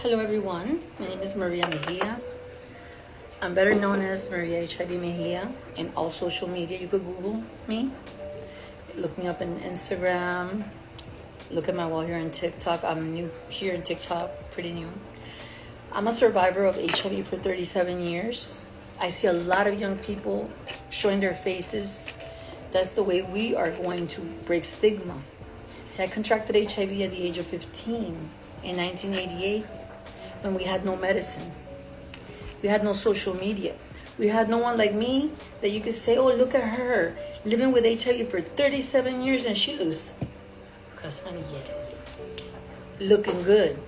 Hello everyone, my name is Maria Mejia. I'm better known as Maria HIV Mejia in all social media. You could Google me, look me up on Instagram, look at my wall here on TikTok. I'm new here in TikTok, pretty new. I'm a survivor of HIV for 37 years. I see a lot of young people showing their faces. That's the way we are going to break stigma. See, I contracted HIV at the age of 15 in 1988 when we had no medicine. We had no social media. We had no one like me that you could say, oh, look at her living with HIV for 37 years and she looks, because honey, yes, looking good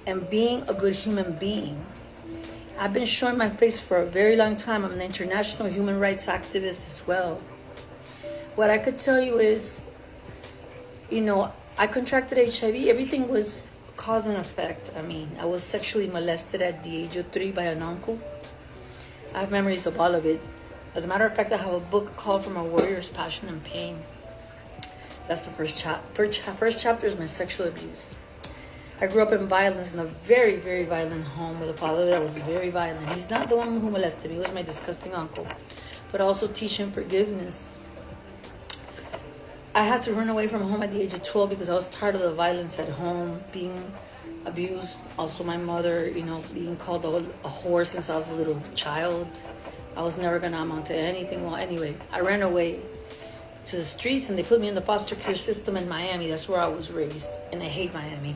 and being a good human being. I've been showing my face for a very long time. I'm an international human rights activist as well. What I could tell you is, I contracted HIV. Everything was cause and effect. I was sexually molested at the age of 3 by an uncle. I have memories of all of it. As a matter of fact, I have a book called From a Warrior's Passion and Pain. That's the first chapter is my sexual abuse. I grew up in violence in a very, very violent home with a father that was very violent. He's not the one who molested me. He was my disgusting uncle. But also teaching forgiveness. I had to run away from home at the age of 12 because I was tired of the violence at home, being abused. Also my mother, being called a whore since I was a little child. I was never going to amount to anything. Well, anyway, I ran away to the streets and they put me in the foster care system in Miami. That's where I was raised. And I hate Miami.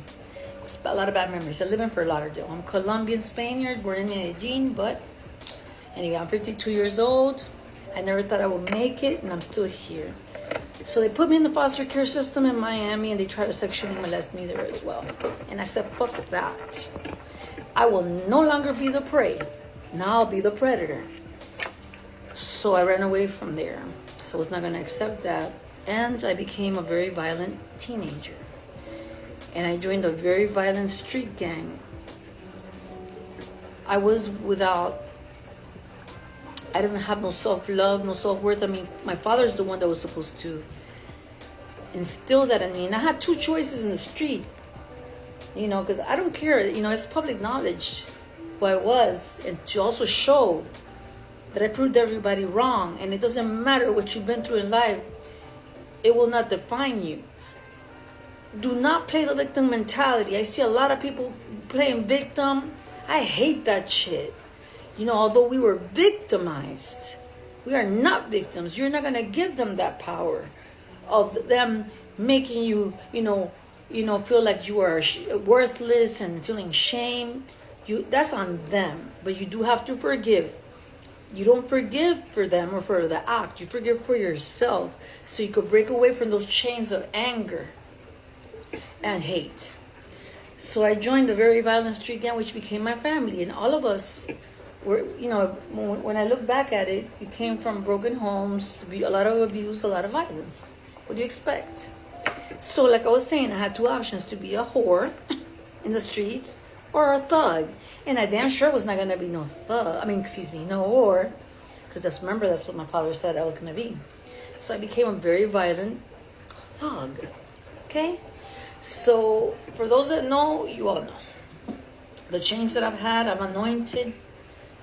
It's a lot of bad memories. I live in Fort Lauderdale. I'm Colombian Spaniard, born in Medellin, but anyway, I'm 52 years old. I never thought I would make it, and I'm still here. So they put me in the foster care system in Miami, and they tried to sexually molest me there as well. And I said, fuck that. I will no longer be the prey. Now I'll be the predator. So I ran away from there. So I was not going to accept that. And I became a very violent teenager. And I joined a very violent street gang. I didn't have no self-love, no self-worth. My father's the one that was supposed to instill that in me. And I had two choices in the street, because I don't care. It's public knowledge who I was. And to also show that I proved everybody wrong. And it doesn't matter what you've been through in life. It will not define you. Do not play the victim mentality. I see a lot of people playing victim. I hate that shit. Although we were victimized, we are not victims. You're not going to give them that power of them making you, feel like you are worthless and feeling shame. That's on them. But you do have to forgive. You don't forgive for them or for the act. You forgive for yourself so you could break away from those chains of anger and hate. So I joined a very violent street gang, which became my family. And all of us were, when I look back at it, we came from broken homes, a lot of abuse, a lot of violence. What do you expect? So like I was saying, I had two options: to be a whore in the streets or a thug. And I damn sure was not going to be no thug. No whore. Because that's what my father said I was going to be. So I became a very violent thug. Okay? So, for those that know, you all know. The change that I've had, I'm anointed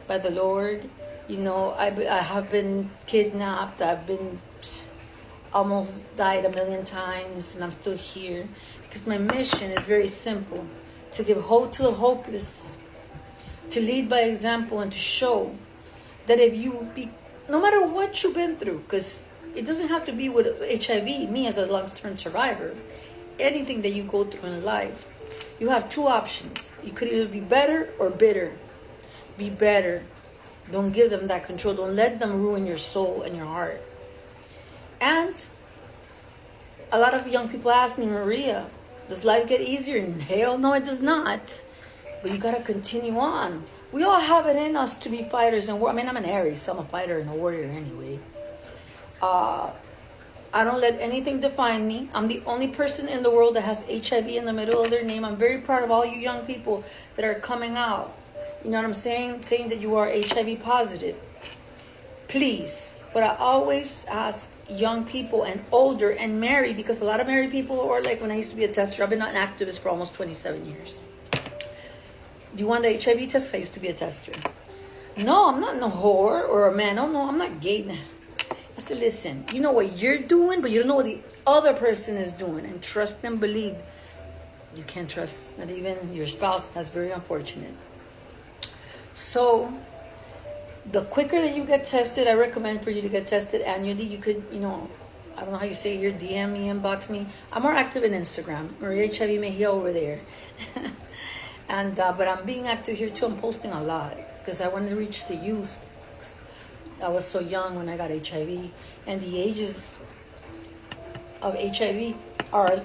by the Lord. I have been kidnapped. I've been almost died a million times, and I'm still here. Because my mission is very simple. To give hope to the hopeless. To lead by example and to show that no matter what you've been through, because it doesn't have to be with HIV, me as a long-term survivor, anything that you go through in life, you have two options. You could either be better or bitter. Be better. Don't give them that control. Don't let them ruin your soul and your heart. And a lot of young people ask me, Maria, does life get easier? Hell no, it does not. But you got to continue on. We all have it in us to be fighters and I'm an Aries, so I'm a fighter and a warrior anyway. I don't let anything define me. I'm the only person in the world that has HIV in the middle of their name. I'm very proud of all you young people that are coming out. You know what I'm saying? Saying that you are HIV positive. Please. But I always ask young people and older and married, because a lot of married people are like, when I used to be a tester, I've been an activist for almost 27 years. Do you want the HIV test? I used to be a tester. No, I'm not no whore or a man. Oh, no, I'm not gay now. I said, listen, you know what you're doing, but you don't know what the other person is doing. And trust and believe. You can't trust not even your spouse. That's very unfortunate. So the quicker that you get tested, I recommend for you to get tested annually. You could, I don't know how you say it here, DM me, inbox me. I'm more active in Instagram, Maria HIV Mejia over there. And but I'm being active here too. I'm posting a lot because I want to reach the youth. I was so young when I got HIV, and the ages of HIV are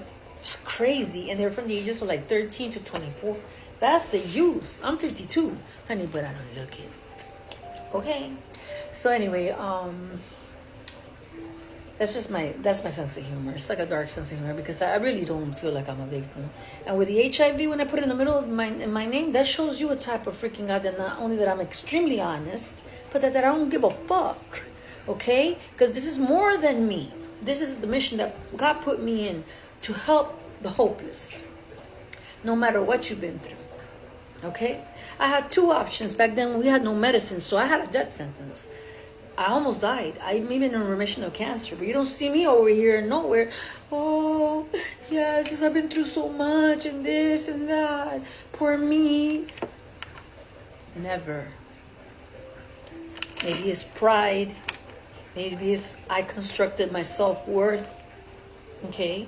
crazy, and they're from the ages of like 13 to 24. That's the youth. I'm 52, honey, but I don't look it. Okay. So anyway, that's my sense of humor. It's like a dark sense of humor because I really don't feel like I'm a victim. And with the HIV, when I put it in the middle of my name, that shows you a type of freaking God that not only that I'm extremely honest, but that I don't give a fuck. Okay? Because this is more than me. This is the mission that God put me in to help the hopeless, no matter what you've been through. Okay? I had two options. Back then, we had no medicine, so I had a death sentence. I almost died. I'm even in remission of cancer, but you don't see me over here nowhere. Oh, yes, I've been through so much and this and that. Poor me. Never. Maybe it's pride. Maybe it's I constructed my self-worth. Okay?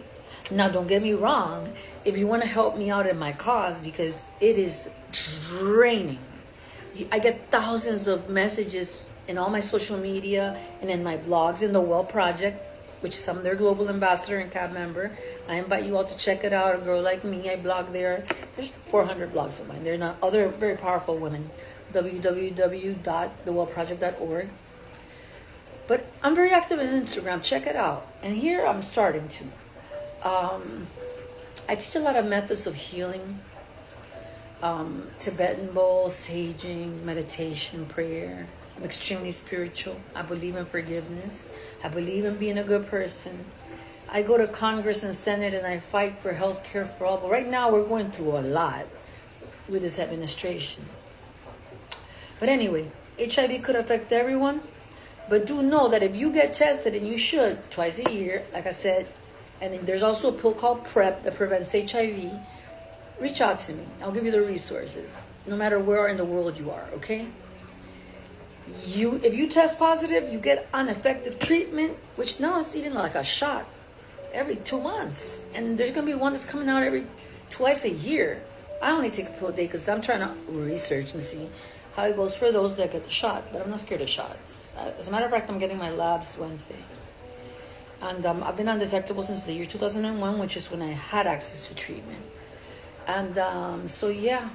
Now, don't get me wrong. If you want to help me out in my cause, because it is draining. I get thousands of messages in all my social media and in my blogs in the Well Project, which is I'm their global ambassador and CAB member. I invite you all to check it out. A girl like me, I blog there. There's 400 blogs of mine. They're not other very powerful women. www.thewellproject.org. But I'm very active on Instagram. Check it out. And here I'm starting to. I teach a lot of methods of healing. Tibetan bowl, saging, meditation, prayer. I'm extremely spiritual. I believe in forgiveness. I believe in being a good person. I go to Congress and Senate and I fight for health care for all. But right now we're going through a lot with this administration. But anyway, HIV could affect everyone. But do know that if you get tested, and you should, twice a year, like I said, and then there's also a pill called PrEP that prevents HIV, reach out to me. I'll give you the resources, no matter where in the world you are, okay? If you test positive, you get ineffective treatment, which now is even like a shot every 2 months. And there's going to be one that's coming out twice a year. I only take a pill a day because I'm trying to research and see how it goes for those that get the shot. But I'm not scared of shots. As a matter of fact, I'm getting my labs Wednesday. And I've been undetectable since the year 2001, which is when I had access to treatment. And so, yeah,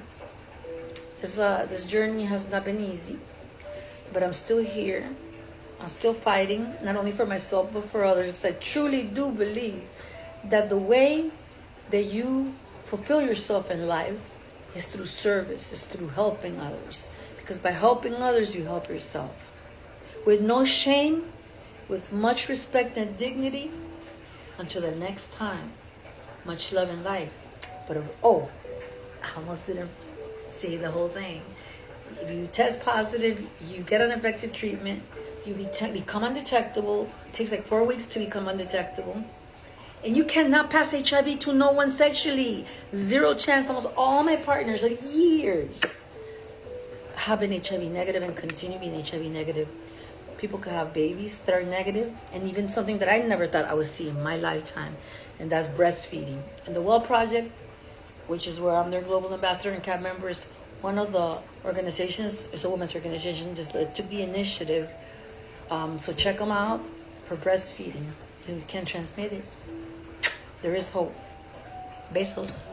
this journey has not been easy. But I'm still here. I'm still fighting, not only for myself, but for others. I truly do believe that the way that you fulfill yourself in life is through service, is through helping others. Because by helping others, you help yourself. With no shame, with much respect and dignity. Until the next time, much love and light. But, I almost didn't say the whole thing. If you test positive, you get an effective treatment, you become undetectable. It takes like 4 weeks to become undetectable. And you cannot pass HIV to no one sexually. 0 chance. Almost all my partners of years have been HIV negative and continue being HIV negative. People could have babies that are negative, and even something that I never thought I would see in my lifetime, and that's breastfeeding. And the Well Project, which is where I'm their global ambassador and CAB member, is one of the organizations, it's a women's organization, that took the initiative. So check them out for breastfeeding. You can transmit it. There is hope. Besos.